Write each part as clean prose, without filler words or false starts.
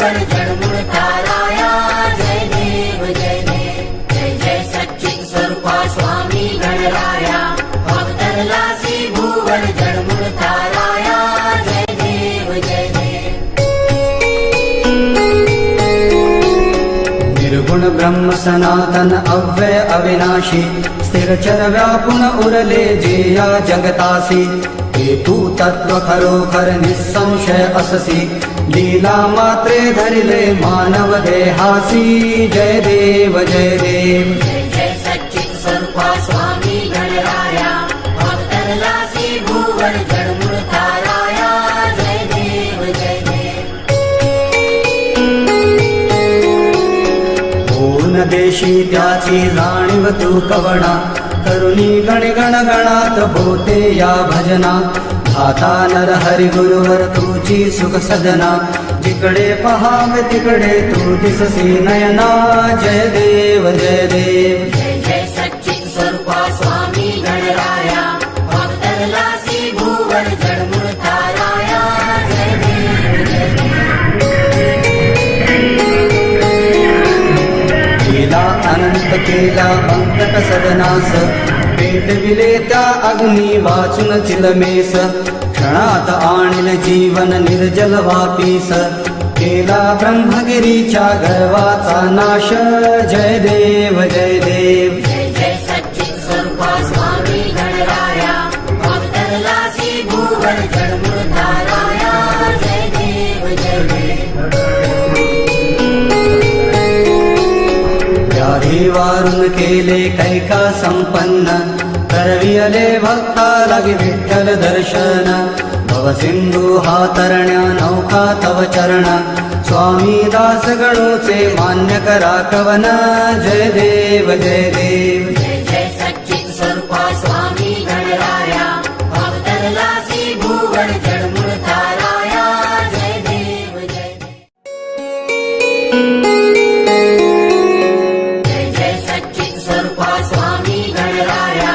भुवन जड़मूल ताराया जय देव जय देव। जय जय सच्चित स्वरूपा स्वामी गणराया भक्तरलासी भुवन जड़मूल ताराया जय देव जय देव। निर्गुण ब्रह्म सनातन अव्यय अविनाशी स्थिर चर व्यापुन उरले जेया जगतासी। हेतु तत्व खरोखर निसंशय अससी लीला मात्रे धरिले मानव देहासी जय देव जय देव। जय जय सच्चित स्वरूपा स्वामी गणराया भक्तरलासी भुवन जड़मूल ताराया जय देव जय देव। पूर्ण देशी त्याची जाणीव तू कवणा करुणी गण गणात बोते या भजना। धाता नर हरि गुरुवर तुझी सुख सदना जिकडे पहावे तिकडे तू दिससी नयना जय देव जय देव। जय जय सच्चित स्वरूपा स्वामी गणराया भक्तरलासी भुवन जड़मूल ताराया जय देव जय देव। केला अनंत केला अंकट सदनास पेटविले त्या अग्नी वाचून चिलमेस। क्षणात आणिल जीवन निर्जल वापीस केला ब्रह्मगिरीच्या गर्वाचा नाश जय देव जय देव। जय जय सच्चित स्वरूपा स्वामी गणराया भक्तरलासी भुवन जड़मूल ताराया जय देव जय देव। व्याधी वारून केले कैका संपन्न करविले भक्ता लगे विठ्ठल दर्शन। भवसिंधू हा तरण्या नौका तव चरण स्वामी दास गणूचे मान्य करा कवन जय देव जय देव। जय जय सच्चित स्वरूपा स्वामी गणराया भक्तरलासी भुवन जड़मूल ताराया जय देव जय देव। जय जय सच्चित स्वरूपा स्वामी गणराया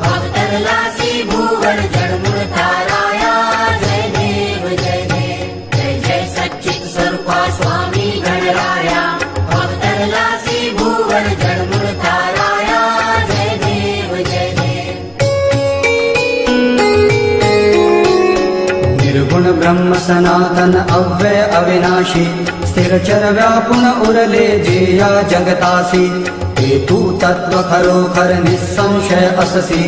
भक्तरलासी भुवन जड़मूल ताराया जय देव जय देव। जय जय सच्चित स्वरूपा स्वामी गणराया भक्तरलासी भुवन जड़मूल ताराया जय देव जय देव। निर्गुण ब्रह्म सनातन अव्यय अविनाशी स्थिर चर व्यापुन उरले जेया जगतासी। हेतु तत्व खरोखर निसंशय अससी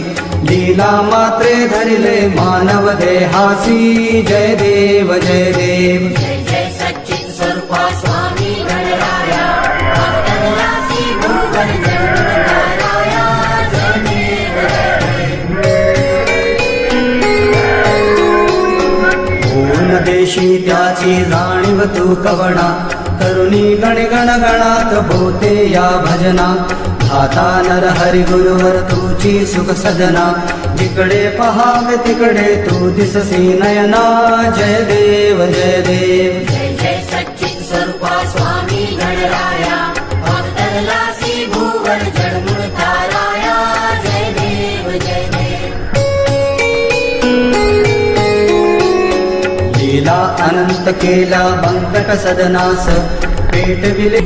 लीला मात्रे धरिले मानव देहासी जय देव जय देव। जय जय सच्चित स्वरूपा स्वामी गणराया भक्तरलासी भुवन जड़मूल ताराया जय देव जय देव। पूर्ण देशी त्याची जाणीव तू कवणा करुणी गण गणात बोते या भजना। धाता नर हरि गुरुवर तुझी सुख सदना जिकडे पहावे तिकडे तू दिससी नयना जय देव जय देव। जय जय सच्चित स्वरूपा स्वामी गणराया भक्तरलासी भुवन जड़मूल ताराया जय देव जय देव। लीला अनंत केला बंकट सदनास पेटविले